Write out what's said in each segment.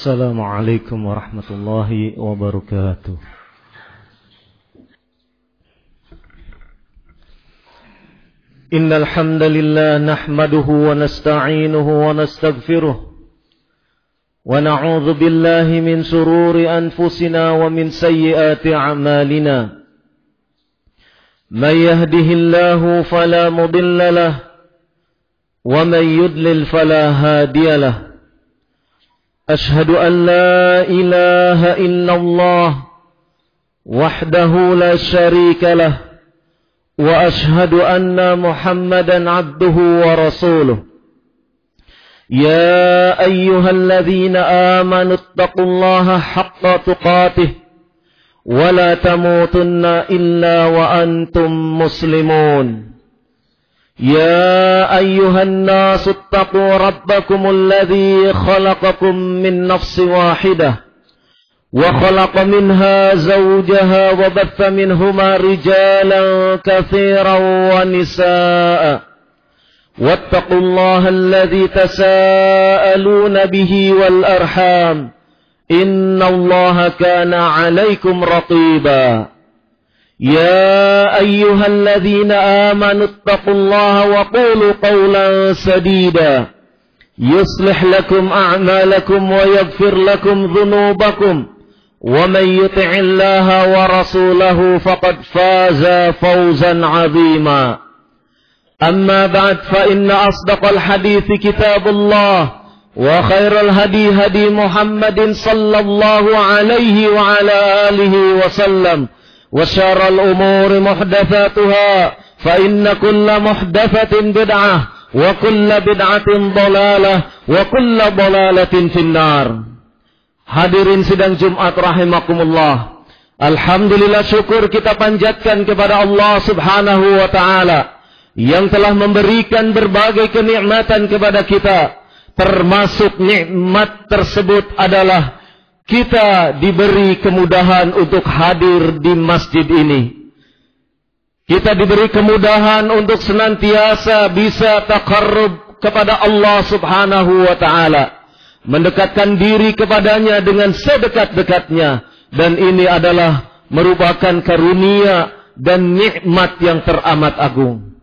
Assalamualaikum warahmatullahi wabarakatuh. Innal hamdalillah nahmaduhu wa nasta'inuhu wa nastaghfiruh wa na'udzu billahi min shururi anfusina wa min sayyiati a'malina. May yahdihillahu fala mudilla lahu wa may yudlil fala hadiya lahu. أشهد أن لا إله إلا الله وحده لا شريك له وأشهد أن محمدا عبده ورسوله يا أيها الذين آمنوا اتقوا الله حق تقاته ولا تموتن إلا وأنتم مسلمون يا أيها الناس اتقوا ربكم الذي خلقكم من نفس واحدة وخلق منها زوجها وبث منهما رجالا كثيرا ونساء واتقوا الله الذي تساءلون به والأرحام إن الله كان عليكم رقيبا يا أيها الذين آمنوا اتقوا الله وقولوا قولا سديدا يصلح لكم أعمالكم ويغفر لكم ذنوبكم ومن يطع الله ورسوله فقد فاز فوزا عظيما أما بعد فإن أصدق الحديث كتاب الله وخير الهدي هدي محمد صلى الله عليه وعلى آله وسلم وشر الأمور محدثاتها فإن كل محدثة بدعة وكل بدعة ضلالة وكل ضلالة في النار. Hadirin sidang Jumat rahimakumullah. Alhamdulillah, syukur kita panjatkan kepada Allah Subhanahu wa taala yang telah memberikan berbagai kenikmatan kepada kita. Termasuk nikmat tersebut adalah kita diberi kemudahan untuk hadir di masjid ini. Kita diberi kemudahan untuk senantiasa bisa taqarrub kepada Allah Subhanahu wa taala, mendekatkan diri kepadanya dengan sedekat-dekatnya, dan ini adalah merupakan karunia dan nikmat yang teramat agung.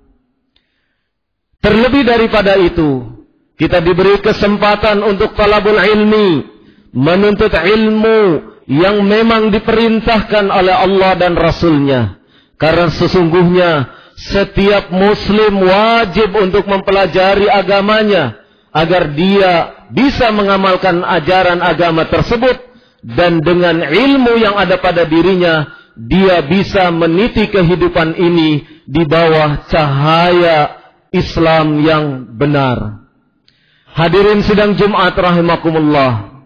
Terlebih daripada itu, kita diberi kesempatan untuk talabul ilmi, menuntut ilmu yang memang diperintahkan oleh Allah dan Rasulnya. Karena sesungguhnya setiap muslim wajib untuk mempelajari agamanya agar dia bisa mengamalkan ajaran agama tersebut, dan dengan ilmu yang ada pada dirinya dia bisa meniti kehidupan ini di bawah cahaya Islam yang benar. Hadirin sidang Jumat rahimakumullah.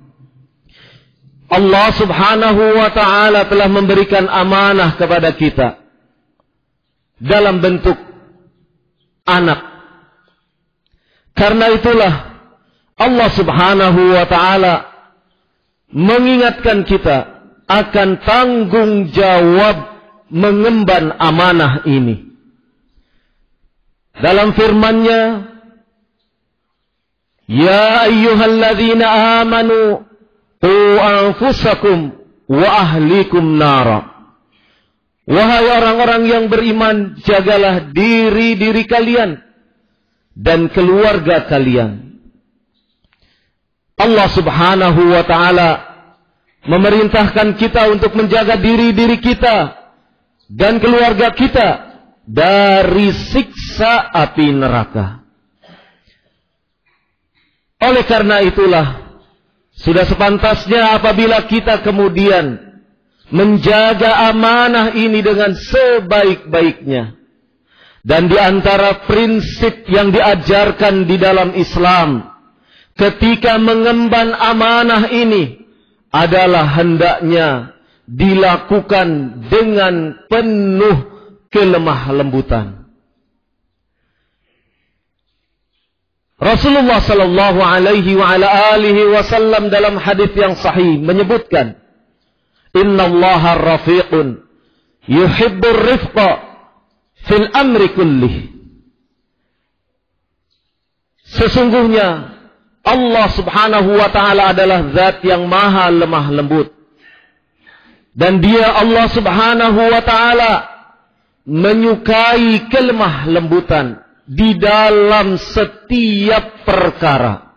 Allah Subhanahu wa ta'ala telah memberikan amanah kepada kita dalam bentuk anak. Karena itulah Allah Subhanahu wa ta'ala mengingatkan kita akan tanggung jawab mengemban amanah ini. Dalam firman-Nya, Ya ayyuhalladzina amanu qu anfusakum wa ahlikum nara. Wahai orang-orang yang beriman, jagalah diri-diri kalian dan keluarga kalian. Allah Subhanahu wa ta'ala memerintahkan kita untuk menjaga diri-diri kita dan keluarga kita dari siksa api neraka. Oleh karena itulah, sudah sepantasnya apabila kita kemudian menjaga amanah ini dengan sebaik-baiknya. Dan di antara prinsip yang diajarkan di dalam Islam ketika mengemban amanah ini adalah hendaknya dilakukan dengan penuh kelemah lembutan. Rasulullah sallallahu alaihi wa ala alihi wasallam dalam hadis yang sahih menyebutkan, Innallaha rafiqun yuhibbur rifqa fil amri kullih. Sesungguhnya Allah subhanahu wa ta'ala adalah zat yang maha lemah lembut. Dan dia Allah subhanahu wa ta'ala menyukai kelemah lembutan di dalam setiap perkara,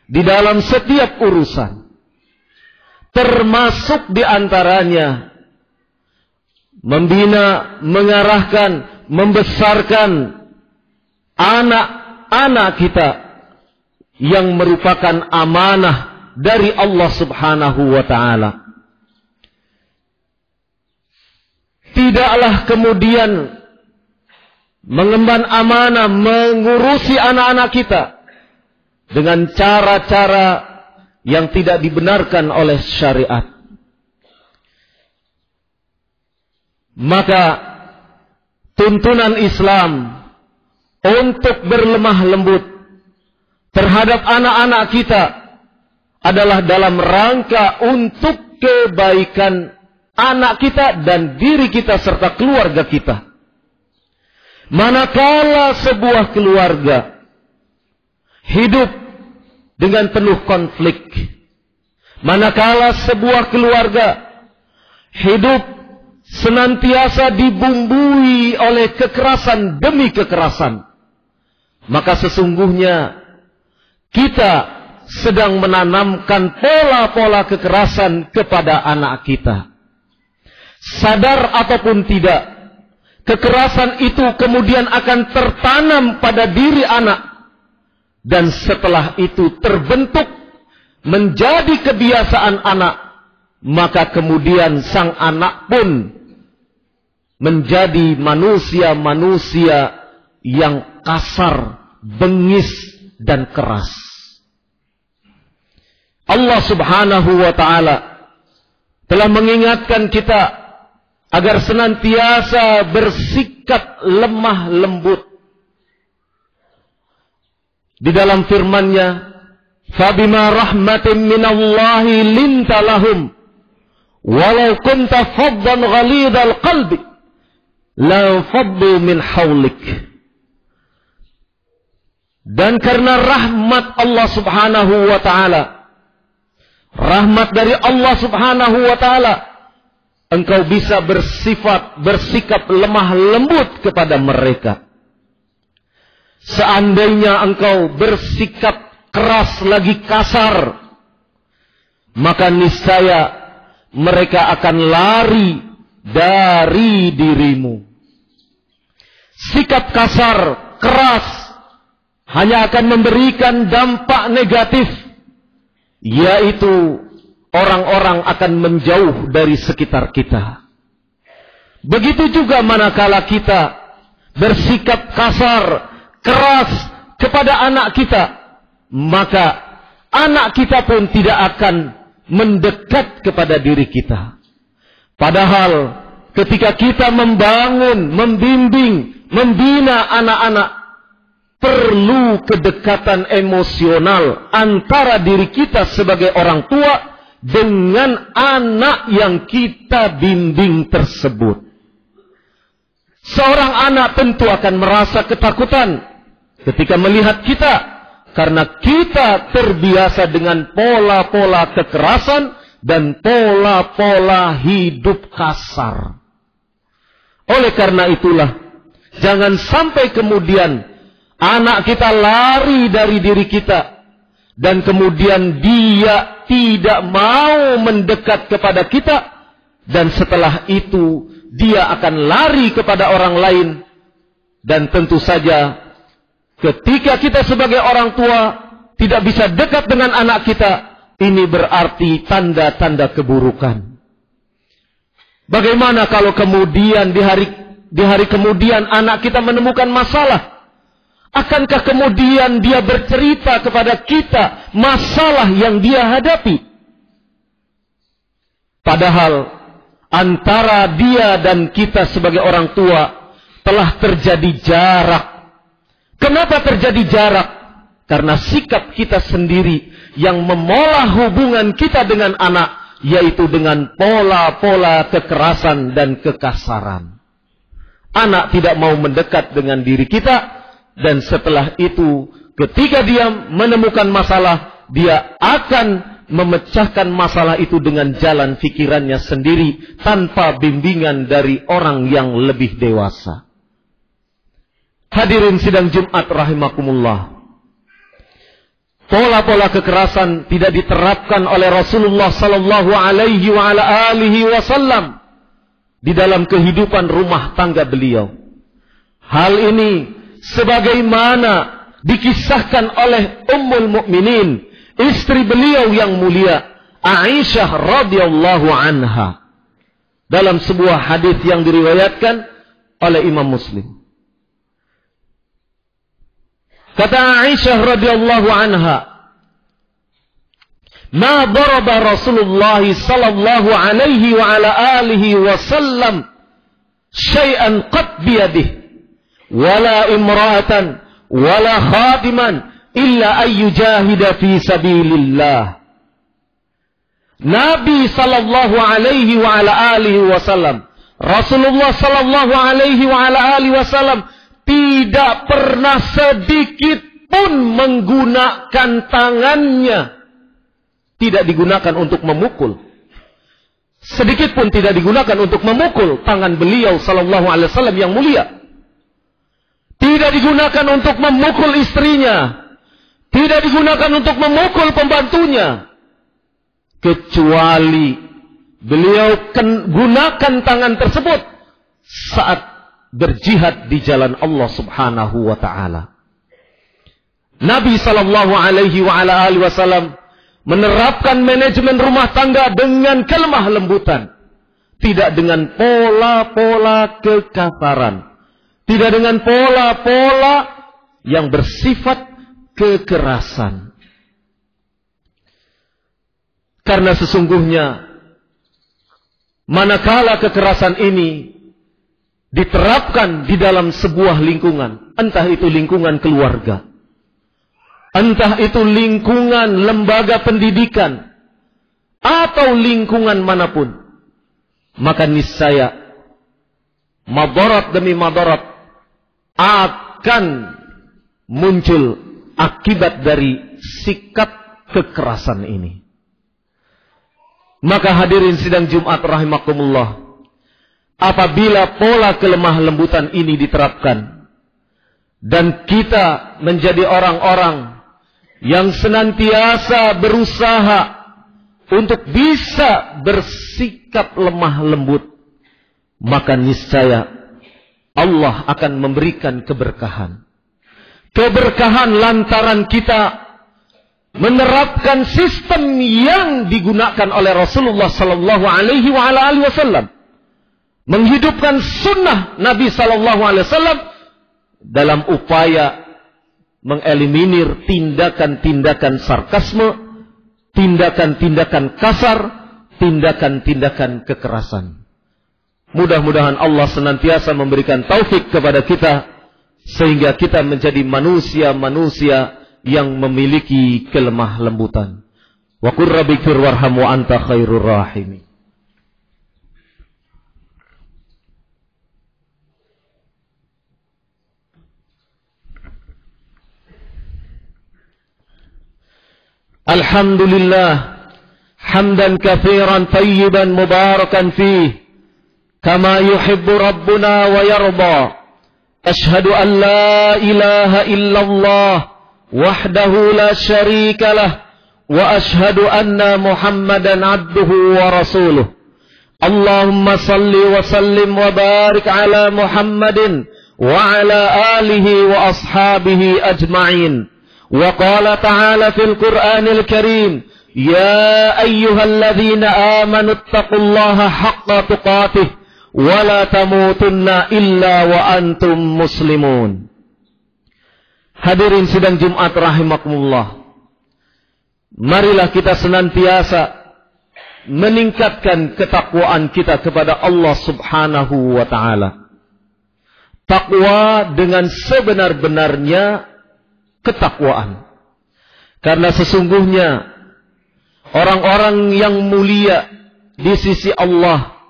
di dalam setiap urusan. Termasuk di antaranya membina, mengarahkan, membesarkan anak-anak kita yang merupakan amanah dari Allah subhanahu wa ta'ala. Tidaklah kemudian mengemban amanah mengurusi anak-anak kita dengan cara-cara yang tidak dibenarkan oleh syariat. Maka tuntunan Islam untuk berlemah lembut terhadap anak-anak kita adalah dalam rangka untuk kebaikan anak kita dan diri kita serta keluarga kita. Manakala sebuah keluarga hidup dengan penuh konflik, manakala sebuah keluarga hidup senantiasa dibumbui oleh kekerasan demi kekerasan, maka sesungguhnya kita sedang menanamkan pola-pola kekerasan kepada anak kita. Sadar ataupun tidak, kekerasan itu kemudian akan tertanam pada diri anak. Dan setelah itu terbentuk menjadi kebiasaan anak, maka kemudian sang anak pun menjadi manusia-manusia yang kasar, bengis, dan keras. Allah subhanahu wa ta'ala telah mengingatkan kita agar senantiasa bersikap lemah lembut. Di dalam firman-Nya, "Fabima rahmatin minallahi linta lahum, walau kunta faddan ghalidhal qalbi, la faddu min hawlik." Dan karena rahmat Allah subhanahu wa ta'ala, rahmat dari Allah subhanahu wa ta'ala, engkau bisa bersikap lemah lembut kepada mereka. Seandainya engkau bersikap keras lagi kasar, maka niscaya mereka akan lari dari dirimu. Sikap kasar, keras, hanya akan memberikan dampak negatif, yaitu orang-orang akan menjauh dari sekitar kita. Begitu juga manakala kita bersikap kasar, keras kepada anak kita, maka anak kita pun tidak akan mendekat kepada diri kita. Padahal ketika kita membangun, membimbing, membina anak-anak, perlu kedekatan emosional antara diri kita sebagai orang tua dengan anak yang kita bimbing tersebut. Seorang anak tentu akan merasa ketakutan ketika melihat kita, karena kita terbiasa dengan pola-pola kekerasan dan pola-pola hidup kasar. Oleh karena itulah, jangan sampai kemudian anak kita lari dari diri kita, dan kemudian dia tidak mau mendekat kepada kita, dan setelah itu dia akan lari kepada orang lain. Dan tentu saja ketika kita sebagai orang tua tidak bisa dekat dengan anak kita, ini berarti tanda-tanda keburukan. Bagaimana kalau kemudian di hari kemudian anak kita menemukan masalah? Akankah kemudian dia bercerita kepada kita masalah yang dia hadapi? Padahal antara dia dan kita sebagai orang tua telah terjadi jarak. Kenapa terjadi jarak? Karena sikap kita sendiri yang memolah hubungan kita dengan anak, yaitu dengan pola-pola kekerasan dan kekasaran. Anak tidak mau mendekat dengan diri kita, dan setelah itu ketika dia menemukan masalah, dia akan memecahkan masalah itu dengan jalan pikirannya sendiri tanpa bimbingan dari orang yang lebih dewasa. Hadirin sidang Jumat rahimakumullah. Pola-pola kekerasan tidak diterapkan oleh Rasulullah sallallahu alaihi wa ala alihi wasallam di dalam kehidupan rumah tangga beliau. Hal ini sebagaimana dikisahkan oleh Ummul Mukminin, istri beliau yang mulia, Aisyah radhiyallahu anha, dalam sebuah hadis yang diriwayatkan oleh Imam Muslim. Kata Aisyah radhiyallahu anha, "Ma daraba Rasulullah sallallahu alaihi wa ala alihi wasallam syai'an qad biyadihi wala imra'atan wala khadiman illa ayyujahida fi sabilillah." Nabi sallallahu alaihi wa ala alihi wasallam, Rasulullah sallallahu alaihi wa ala alihi wasallam tidak pernah sedikit pun menggunakan tangannya. Tidak digunakan untuk memukul. Sedikit pun tidak digunakan untuk memukul tangan beliau sallallahu alaihi wasallam yang mulia. Tidak digunakan untuk memukul istrinya. Tidak digunakan untuk memukul pembantunya. Kecuali beliau gunakan tangan tersebut saat berjihad di jalan Allah subhanahu wa ta'ala. Nabi sallallahu alaihi wa ala alihi wasallam menerapkan manajemen rumah tangga dengan kelemah lembutan. Tidak dengan pola-pola kekasaran. Tidak dengan pola-pola yang bersifat kekerasan. Karena sesungguhnya manakala kekerasan ini diterapkan di dalam sebuah lingkungan, entah itu lingkungan keluarga, entah itu lingkungan lembaga pendidikan, atau lingkungan manapun, maka niscaya madarat demi madarat akan muncul akibat dari sikap kekerasan ini. Maka hadirin sidang Jumat rahimakumullah, apabila pola kelemah lembutan ini diterapkan dan kita menjadi orang-orang yang senantiasa berusaha untuk bisa bersikap lemah lembut, maka niscaya Allah akan memberikan keberkahan. Keberkahan lantaran kita menerapkan sistem yang digunakan oleh Rasulullah sallallahu alaihi wasallam, menghidupkan sunnah Nabi sallallahu alaihi wasallam dalam upaya mengeliminir tindakan-tindakan sarkasme, tindakan-tindakan kasar, tindakan-tindakan kekerasan. Mudah-mudahan Allah senantiasa memberikan taufik kepada kita sehingga kita menjadi manusia-manusia yang memiliki kelemah lembutan. Wa qur rabbighfir warham wa anta khairur rahimin. Alhamdulillah hamdan katsiran tayyiban mubarakan fih kama yuhibbu rabbuna wa yarda. Ashhadu an la ilaha illallah wahdahu la syarika lah wa ashhadu anna Muhammadan abduhu wa rasuluh. Allahumma salli wa sallim wa barik ala Muhammadin wa ala alihi wa ashabihi ajma'in. وقال تعالى في القرآن الكريم يا أيها الذين آمنوا اتقوا الله حق تقاته ولا تموتن إلا وأنتم مسلمون. Hadirin sidang Jumat rahimakumullah, marilah kita senantiasa meningkatkan ketakwaan kita kepada Allah subhanahu wa ta'ala. Takwa dengan sebenar-benarnya ketakwaan. Karena sesungguhnya orang-orang yang mulia di sisi Allah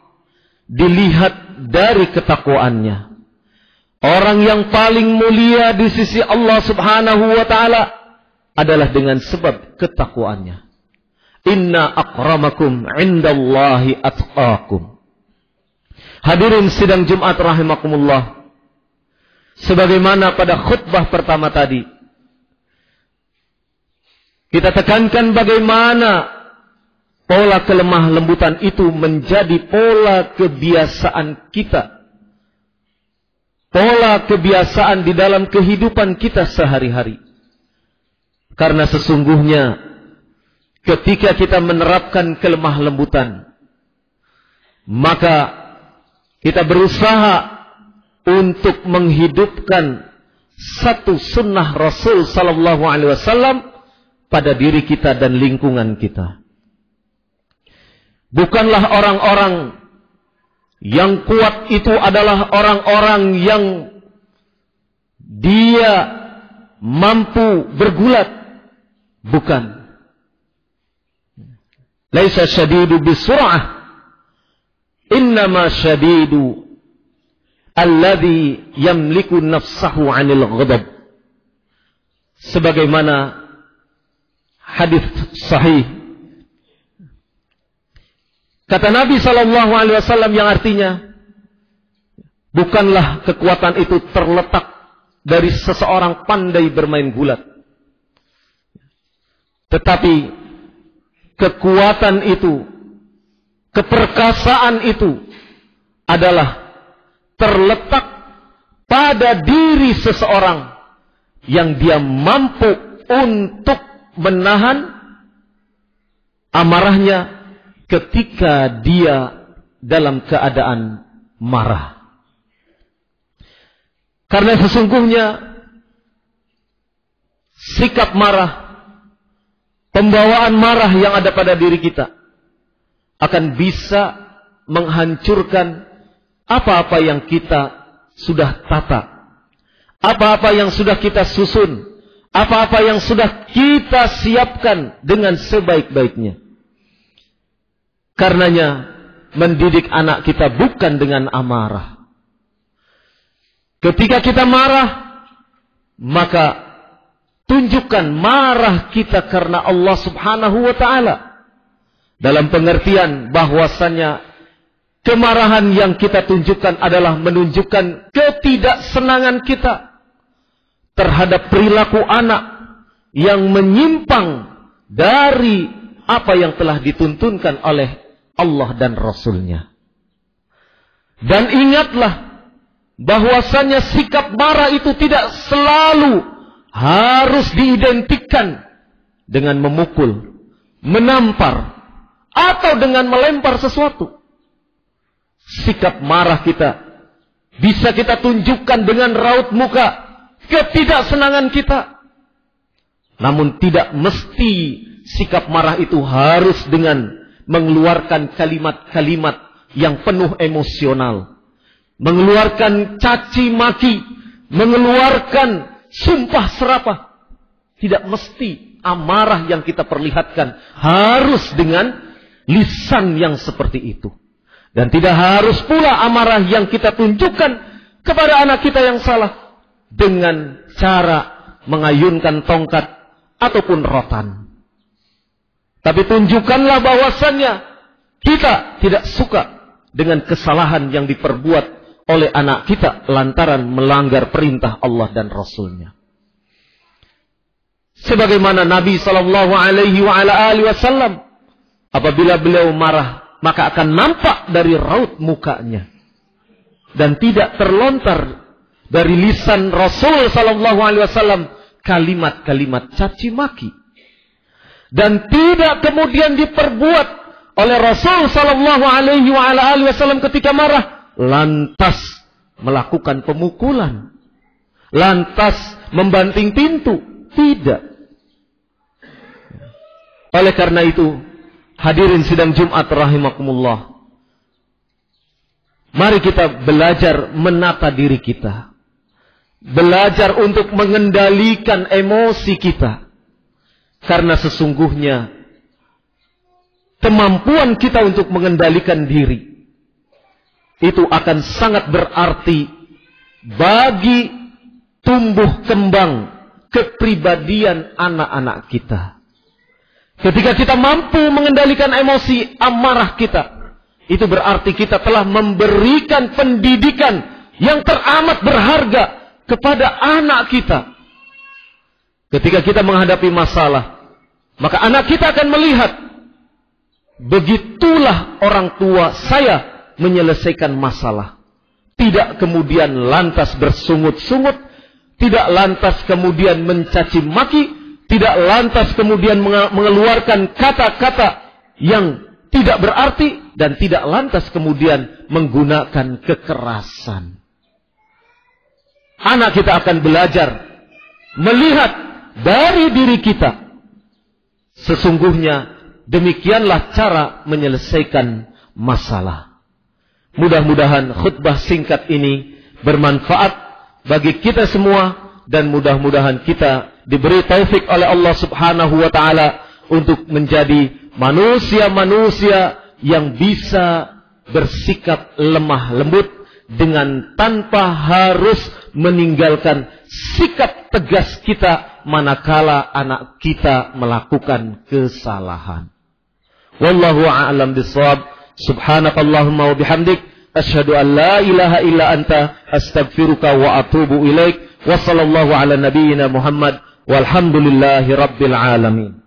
dilihat dari ketakwaannya. Orang yang paling mulia di sisi Allah Subhanahu wa ta'ala adalah dengan sebab ketakwaannya. Inna akramakum indallahi atqakum. Hadirin sidang Jumat rahimakumullah. Sebagaimana pada khutbah pertama tadi, kita tekankan bagaimana pola kelemah lembutan itu menjadi pola kebiasaan kita. Pola kebiasaan di dalam kehidupan kita sehari-hari. Karena sesungguhnya ketika kita menerapkan kelemah lembutan, maka kita berusaha untuk menghidupkan satu sunnah Rasul sallallahu alaihi wasallam pada diri kita dan lingkungan kita. Bukanlah orang-orang yang kuat itu adalah orang-orang yang dia mampu bergulat. Bukan. Laisa syadidu bisur'ah. Innama syadidu alladhi yamliku nafsahu 'anil ghadab. Sebagaimana hadis sahih, kata Nabi SAW yang artinya, bukanlah kekuatan itu terletak dari seseorang pandai bermain gulat. Tetapi kekuatan itu, keperkasaan itu adalah terletak pada diri seseorang yang dia mampu untuk menahan amarahnya ketika dia dalam keadaan marah. Karena sesungguhnya sikap marah, pembawaan marah yang ada pada diri kita akan bisa menghancurkan apa-apa yang kita sudah tata, apa-apa yang sudah kita susun, apa-apa yang sudah kita siapkan dengan sebaik-baiknya. Karenanya mendidik anak kita bukan dengan amarah. Ketika kita marah, maka tunjukkan marah kita karena Allah Subhanahu wa ta'ala. Dalam pengertian bahwasannya kemarahan yang kita tunjukkan adalah menunjukkan ketidaksenangan kita terhadap perilaku anak yang menyimpang dari apa yang telah dituntunkan oleh Allah dan Rasul-Nya. Dan ingatlah bahwasannya sikap marah itu tidak selalu harus diidentikan dengan memukul, menampar, atau dengan melempar sesuatu. Sikap marah kita bisa kita tunjukkan dengan raut muka ketidaksenangan kita. Namun tidak mesti sikap marah itu harus dengan mengeluarkan kalimat-kalimat yang penuh emosional, mengeluarkan caci maki, mengeluarkan sumpah serapah. Tidak mesti amarah yang kita perlihatkan harus dengan lisan yang seperti itu. Dan tidak harus pula amarah yang kita tunjukkan kepada anak kita yang salah dengan cara mengayunkan tongkat ataupun rotan. Tapi tunjukkanlah bahwasannya kita tidak suka dengan kesalahan yang diperbuat oleh anak kita lantaran melanggar perintah Allah dan Rasul-Nya. Sebagaimana Nabi SAW apabila beliau marah, maka akan nampak dari raut mukanya dan tidak terlontar dari lisan Rasul SAW kalimat-kalimat caci maki. Dan tidak kemudian diperbuat oleh Rasul SAW ketika marah lantas melakukan pemukulan, lantas membanting pintu. Tidak. Oleh karena itu, hadirin sidang Jumat rahimakumullah, mari kita belajar menata diri kita, belajar untuk mengendalikan emosi kita. Karena sesungguhnya kemampuan kita untuk mengendalikan diri itu akan sangat berarti bagi tumbuh kembang kepribadian anak-anak kita. Ketika kita mampu mengendalikan emosi amarah kita, itu berarti kita telah memberikan pendidikan yang teramat berharga kepada anak kita. Ketika kita menghadapi masalah, maka anak kita akan melihat, begitulah orang tua saya menyelesaikan masalah. Tidak kemudian lantas bersungut-sungut, tidak lantas kemudian mencaci maki, tidak lantas kemudian mengeluarkan kata-kata yang tidak berarti, dan tidak lantas kemudian menggunakan kekerasan. Anak kita akan belajar melihat dari diri kita, sesungguhnya demikianlah cara menyelesaikan masalah. Mudah-mudahan khutbah singkat ini bermanfaat bagi kita semua, dan mudah-mudahan kita diberi taufik oleh Allah Subhanahu wa taala untuk menjadi manusia-manusia yang bisa bersikap lemah lembut dengan tanpa harus meninggalkan sikap tegas kita manakala anak kita melakukan kesalahan. Wallahu a'lam bishawab. Subhanakallahumma wa bihamdik, asyhadu an la ilaha illa anta, astaghfiruka wa atubu ilaik. Wa sallallahu ala nabiyyina Muhammad walhamdulillahi rabbil alamin.